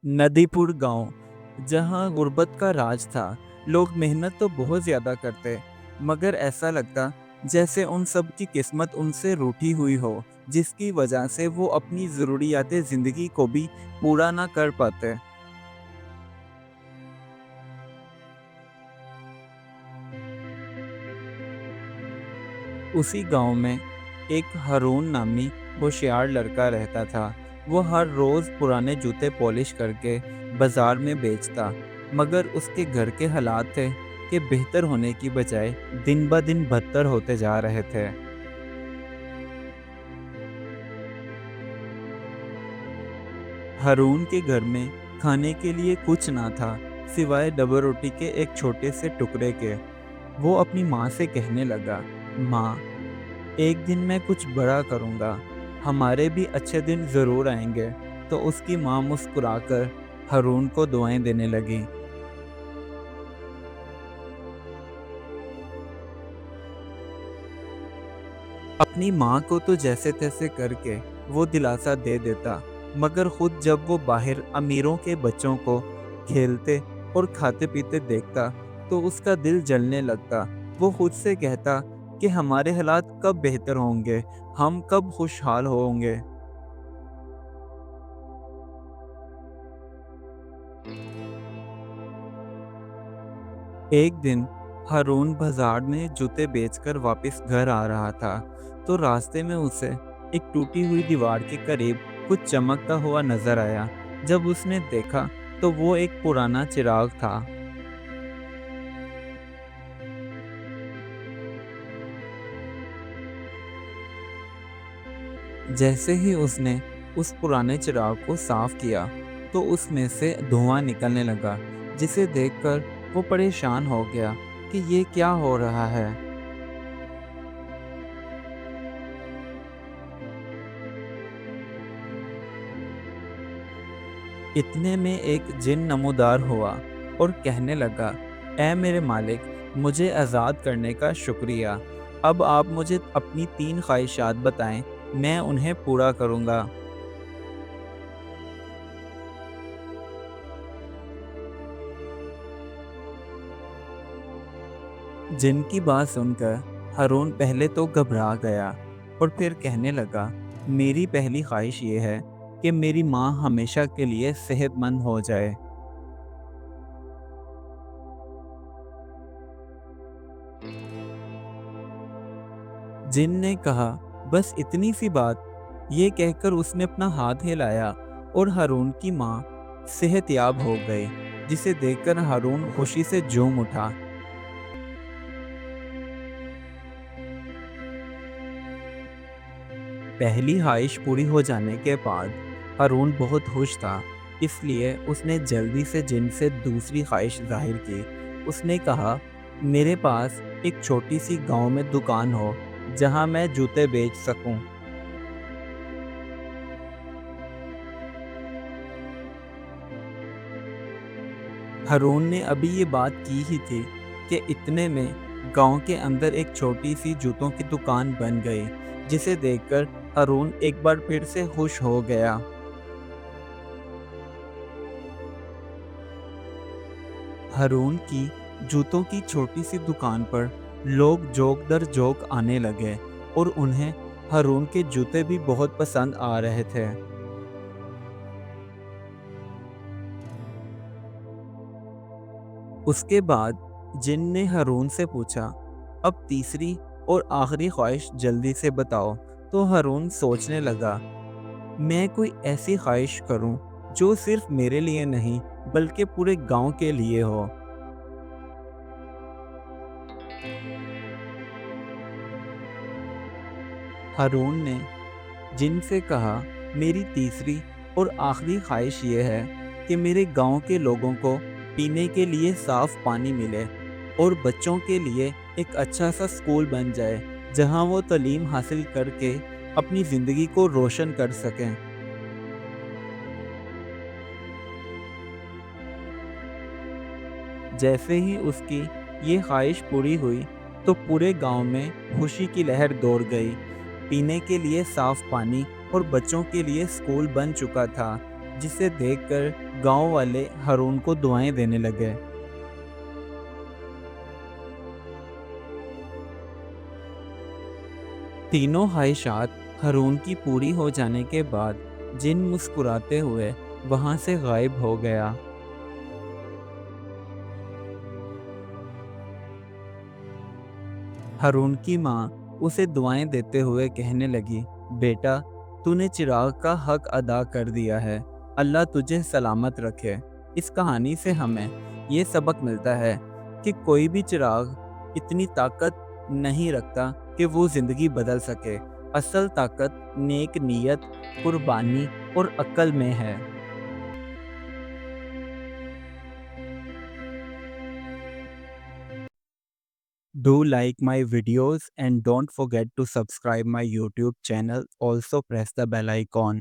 नदीपुर गांव, जहां गुर्बत का राज था। लोग मेहनत तो बहुत ज़्यादा करते, मगर ऐसा लगता जैसे उन सब की किस्मत उनसे रूठी हुई हो, जिसकी वजह से वो अपनी ज़रूरियातें ज़िंदगी को भी पूरा ना कर पाते। उसी गांव में एक हारून नामी होशियार लड़का रहता था। वो हर रोज़ पुराने जूते पॉलिश करके बाजार में बेचता, मगर उसके घर के हालात थे कि बेहतर होने की बजाय दिन ब दिन बदतर होते जा रहे थे। हारून के घर में खाने के लिए कुछ ना था, सिवाय डबर रोटी के एक छोटे से टुकड़े के। वो अपनी माँ से कहने लगा, माँ, एक दिन मैं कुछ बड़ा करूँगा, हमारे भी अच्छे दिन ज़रूर आएंगे। तो उसकी माँ मुस्कुराकर हारून को दुआएं देने लगी। अपनी माँ को तो जैसे तैसे करके वो दिलासा दे देता, मगर खुद जब वो बाहर अमीरों के बच्चों को खेलते और खाते पीते देखता, तो उसका दिल जलने लगता। वो खुद से कहता कि हमारे हालात कब बेहतर होंगे, हम कब खुशहाल होंगे। एक दिन हारून बाजार में जूते बेचकर वापस घर आ रहा था, तो रास्ते में उसे एक टूटी हुई दीवार के करीब कुछ चमकता हुआ नजर आया। जब उसने देखा तो वो एक पुराना चिराग था। जैसे ही उसने उस पुराने चिराग को साफ किया, तो उसमें से धुआं निकलने लगा, जिसे देखकर वो परेशान हो गया कि ये क्या हो रहा है। इतने में एक जिन नमूदार हुआ और कहने लगा, ऐ मेरे मालिक, मुझे आज़ाद करने का शुक्रिया। अब आप मुझे अपनी 3 ख्वाहिशात बताएं, मैं उन्हें पूरा करूंगा। जिन की बात सुनकर हारून पहले तो घबरा गया और फिर कहने लगा, मेरी पहली ख्वाहिश ये है कि मेरी माँ हमेशा के लिए सेहतमंद हो जाए। जिन ने कहा, बस इतनी सी बात। ये कहकर उसने अपना हाथ हिलाया और हारून की माँ सेहतयाब हो गई, जिसे देखकर हारून खुशी से झूम उठा। पहली ख्वाहिश पूरी हो जाने के बाद हारून बहुत खुश था, इसलिए उसने जल्दी से जिन से दूसरी ख्वाहिश जाहिर की। उसने कहा, मेरे पास एक छोटी सी गांव में दुकान हो, जहां मैं जूते बेच सकूं। हारून ने अभी ये बात की ही थी कि इतने में गांव के अंदर एक छोटी सी जूतों की दुकान बन गई, जिसे देखकर हारून एक बार फिर से खुश हो गया। हारून की जूतों की छोटी सी दुकान पर लोग जोक दर जोक आने लगे और उन्हें हारून के जूते भी बहुत पसंद आ रहे थे। उसके बाद जिन ने हारून से पूछा, अब तीसरी और आखिरी ख्वाहिश जल्दी से बताओ। तो हारून सोचने लगा, मैं कोई ऐसी ख्वाहिश करूं जो सिर्फ मेरे लिए नहीं, बल्कि पूरे गांव के लिए हो। हारून ने जिनसे कहा, मेरी तीसरी और आखिरी ख्वाहिश ये है कि मेरे गांव के लोगों को पीने के लिए साफ पानी मिले और बच्चों के लिए एक अच्छा सा स्कूल बन जाए, जहां वो तालीम हासिल करके अपनी ज़िंदगी को रोशन कर सकें। जैसे ही उसकी ये ख्वाहिश पूरी हुई, तो पूरे गांव में खुशी की लहर दौड़ गई। पीने के लिए साफ पानी और बच्चों के लिए स्कूल बन चुका था, جسے دیکھ کر گاؤں والے ہارون کو دعائیں دینے لگے۔ تینوں خواہشات ہارون کی پوری ہو جانے کے بعد جن مسکراتے ہوئے وہاں سے غائب ہو گیا۔ ہارون کی ماں اسے دعائیں دیتے ہوئے کہنے لگی، بیٹا تو نے چراغ کا حق ادا کر دیا ہے، اللہ تجھے سلامت رکھے۔ اس کہانی سے ہمیں یہ سبق ملتا ہے کہ کوئی بھی چراغ اتنی طاقت نہیں رکھتا کہ وہ زندگی بدل سکے۔ اصل طاقت نیک نیت، قربانی اور عقل میں ہے۔ Do like my videos and don't forget to subscribe my YouTube channel. Also press the bell icon.